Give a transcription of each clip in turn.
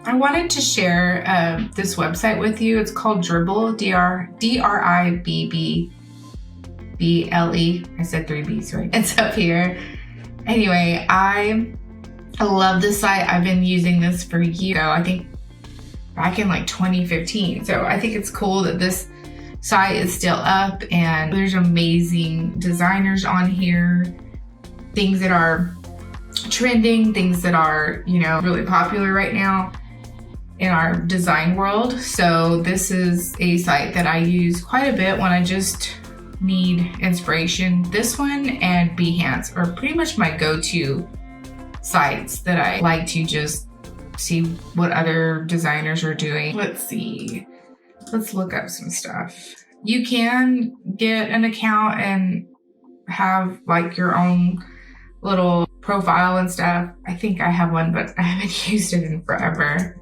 I wanted to share this website with you. It's called Dribble, Dribble. I said 3 B's, right? It's up here. Anyway, I love this site. I've been using this for years. I think back in like 2015. So I think it's cool that this site is still up and there's amazing designers on here. Things that are trending, things that are, really popular right now in our design world. So this is a site that I use quite a bit when I just need inspiration. This one and Behance are pretty much my go-to sites that I like to just see what other designers are doing. Let's see. Let's look up some stuff. You can get an account and have like your own little profile and stuff. I think I have one, but I haven't used it in forever.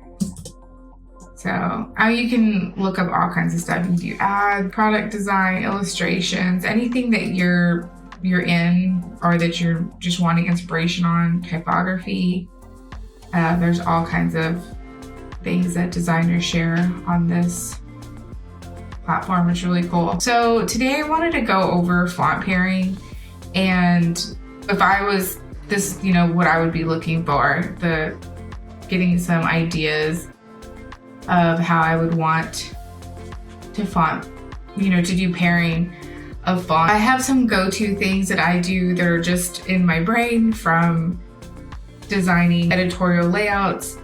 So you can look up all kinds of stuff. You can do ads, product design, illustrations, anything that you're in or that you're just wanting inspiration on, typography. There's all kinds of things that designers share on this platform. It's really cool. So today I wanted to go over font pairing, and if I was this, what I would be looking for, getting some ideas of how I would want to font, to do pairing of font. I have some go-to things that I do that are just in my brain from designing editorial layouts.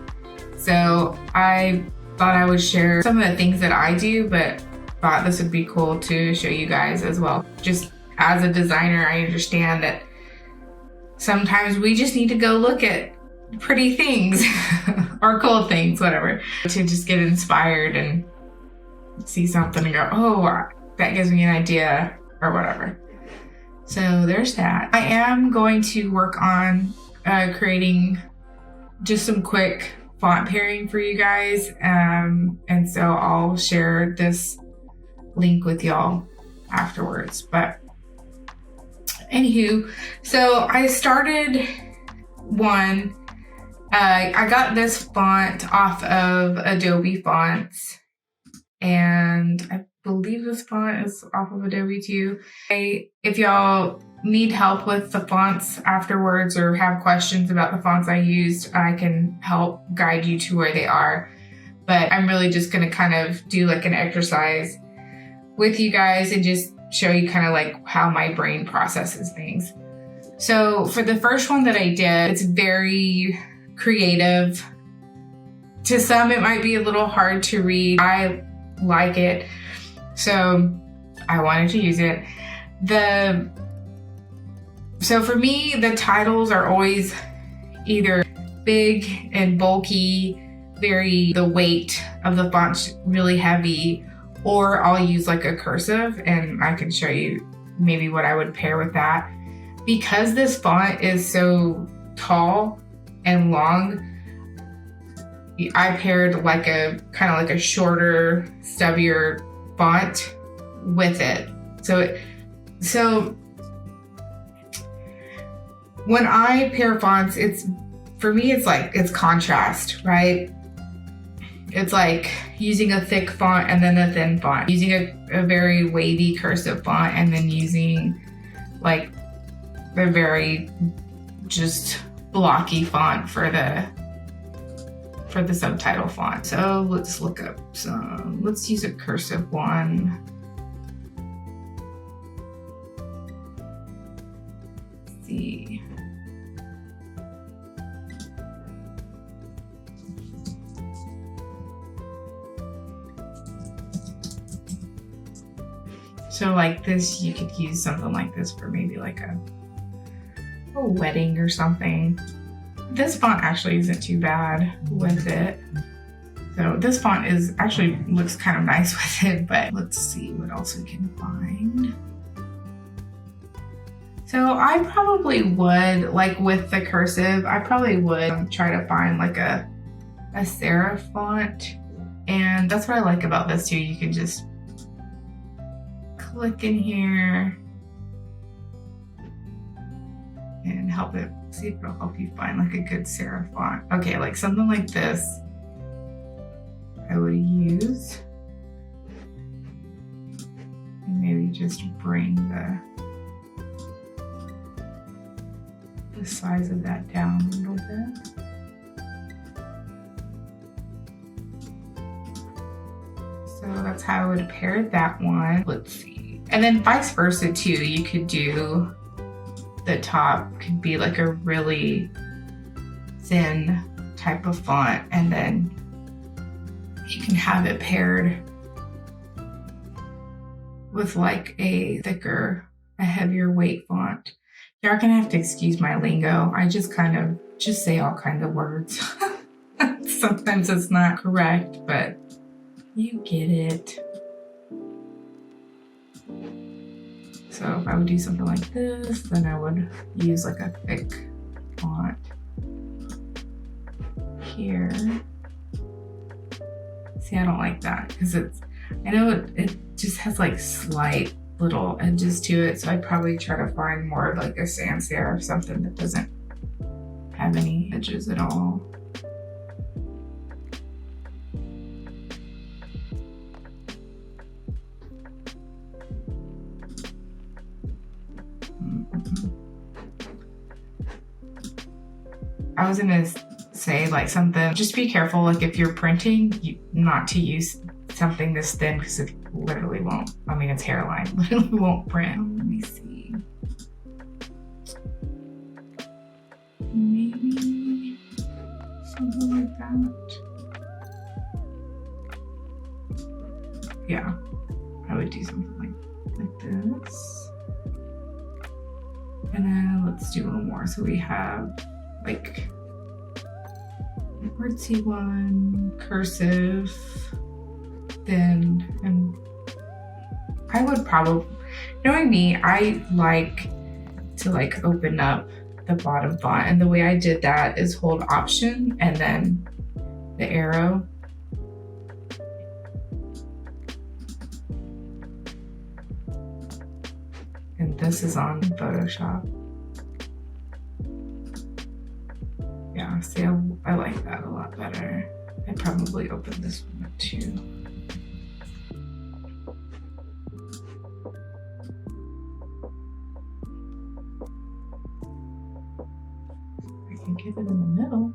So I thought I would share some of the things that I do, but thought this would be cool to show you guys as well. Just as a designer, I understand that sometimes we just need to go look at pretty things or cool things, whatever, to just get inspired and see something and go, oh, that gives me an idea or whatever. So there's that. I am going to work on creating just some quick font pairing for you guys. And so I'll share this link with y'all afterwards. But anywho, so I started one. I got this font off of Adobe Fonts, and I believe this font is off of Adobe too. If y'all need help with the fonts afterwards or have questions about the fonts I used, I can help guide you to where they are. But I'm really just going to kind of do like an exercise with you guys and just show you kind of like how my brain processes things. So for the first one that I did, it's very creative. To some, it might be a little hard to read. I like it, so I wanted to use it. So for me, the titles are always either big and bulky, the weight of the font's really heavy, or I'll use like a cursive, and I can show you maybe what I would pair with that. Because this font is so tall and long, I paired like a kind of like a shorter, stubbier font with it. So when I pair fonts, for me, it's contrast, right? It's like using a thick font and then a thin font, using a very wavy cursive font, and then using like a very just blocky font for the subtitle font. So let's look up let's use a cursive one. Let's see. So like this, you could use something like this for maybe like a wedding or something. This font actually isn't too bad with it. So this font looks kind of nice with it, but let's see what else we can find. So I probably would, like with the cursive, I probably would try to find like a serif font. And that's what I like about this too. You can just click in here and see if it'll help you find like a good serif font. Okay, like something like this use. And maybe just bring the size of that down a little bit. So that's how I would pair that one. Let's see. And then vice versa too. You could do the top could be like a really thin type of font, and then you can have it paired with like a thicker, a heavier weight font. You're gonna have to excuse my lingo. I just say all kinds of words. Sometimes it's not correct, but you get it. So if I would do something like this, then I would use like a thick font here. See, I don't like that because I know it just has like slight little edges to it. So I'd probably try to find more of like a sans serif, something that doesn't have any edges at all. I was gonna say like something, just be careful, like if you're printing, not to use something this thin because it literally won't, I mean it's hairline, literally won't print. Let me see. Maybe something like that. Yeah, I would do something like this. And then let's do a little more. So we have like artsy one, cursive, thin, and I would probably, knowing me, I like to like open up the bottom font, and the way I did that is hold Option and then the arrow. And this is on Photoshop. Yeah, see, I like that a lot better. I'd probably open this one up too. I can get it in the middle.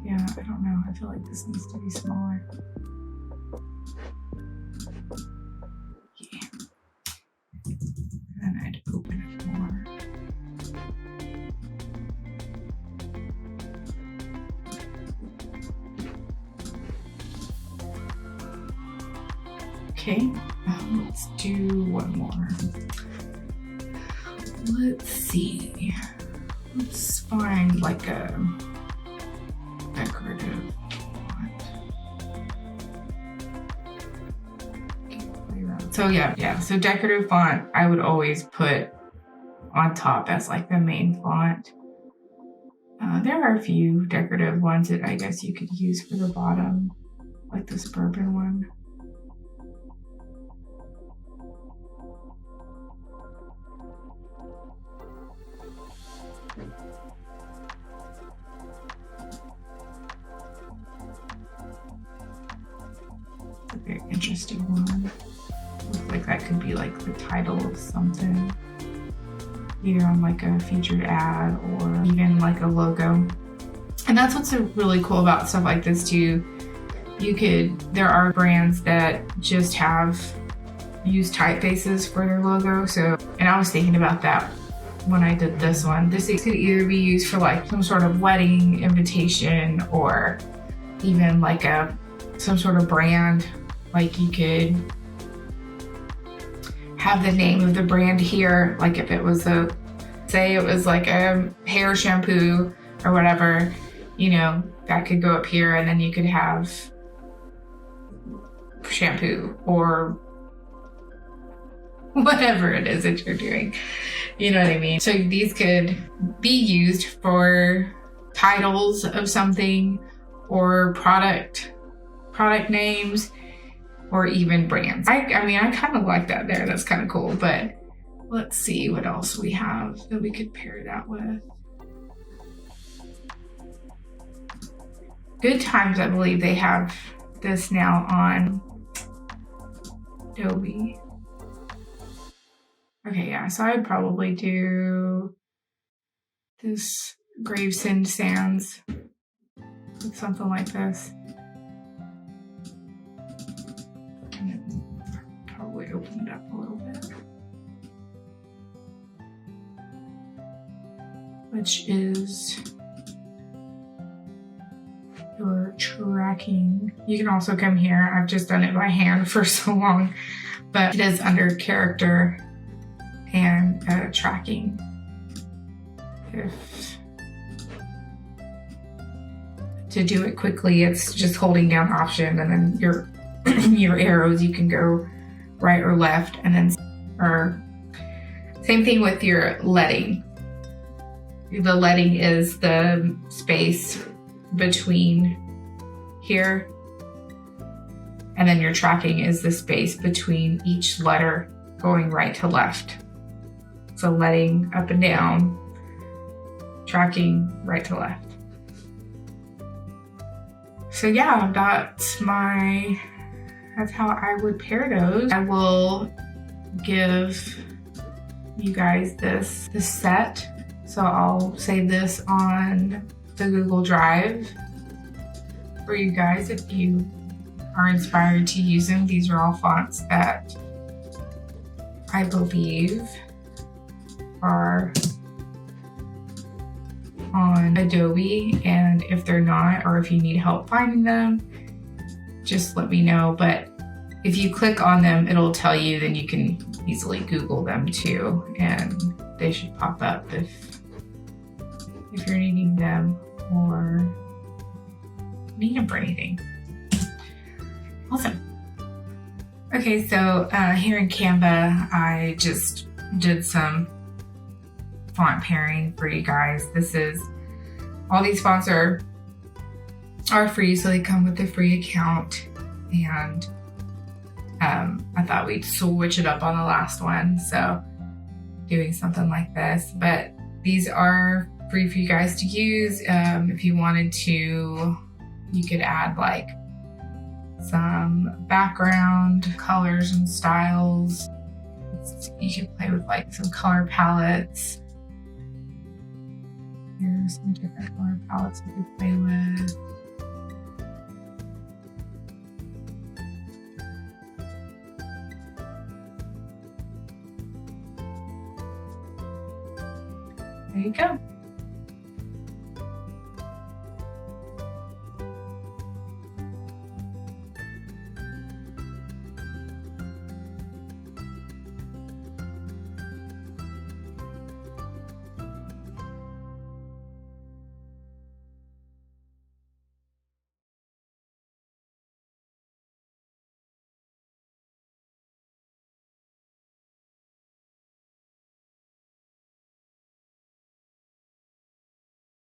Yeah, I don't know. I feel like this needs to be smaller. Yeah. And I'd open it more. Okay, let's do one more. Let's see. Let's find like a decorative font. So yeah, so decorative font I would always put on top as like the main font. There are a few decorative ones that I guess you could use for the bottom, like the suburban one. A very interesting one. Looks like that could be like the title of something, either on like a featured ad or even like a logo. And that's what's really cool about stuff like this too. There are brands that just use typefaces for their logo. So, and I was thinking about that when I did this one. This could either be used for like some sort of wedding invitation or even like some sort of brand. Like you could have the name of the brand here. Like if it was say it was like a hair shampoo or whatever, you know, that could go up here, and then you could have shampoo or whatever it is that you're doing. You know what I mean? So these could be used for titles of something or product names or even brands. I mean, I kind of like that there. That's kind of cool. But let's see what else we have that we could pair that with. Good Times, I believe they have this now on Adobe. Okay, yeah, so I'd probably do this Gravesend Sands with something like this. And then probably open it up a little bit. Which is your tracking. You can also come here. I've just done it by hand for so long, but it is under character and tracking. To do it quickly, it's just holding down Option and then your your arrows, you can go right or left, and then same thing with your leading. The leading is the space between here, and then your tracking is the space between each letter going right to left. So leading up and down, tracking right to left. So yeah, that's how I would pair those. I will give you guys this set. So I'll save this on the Google Drive for you guys if you are inspired to use them. These are all fonts that I believe are on Adobe, and if they're not, or if you need help finding them, just let me know. But if you click on them, it'll tell you, then you can easily Google them too, and they should pop up if you're needing them or need them for anything. Awesome. Okay, so here in Canva, I just did some font pairing for you guys. All these fonts are free, so they come with a free account, and I thought we'd switch it up on the last one, so doing something like this. But these are free for you guys to use. If you wanted to, you could add like some background colors and styles. You could play with like some color palettes. Here's some different color palettes you could play with. There you go.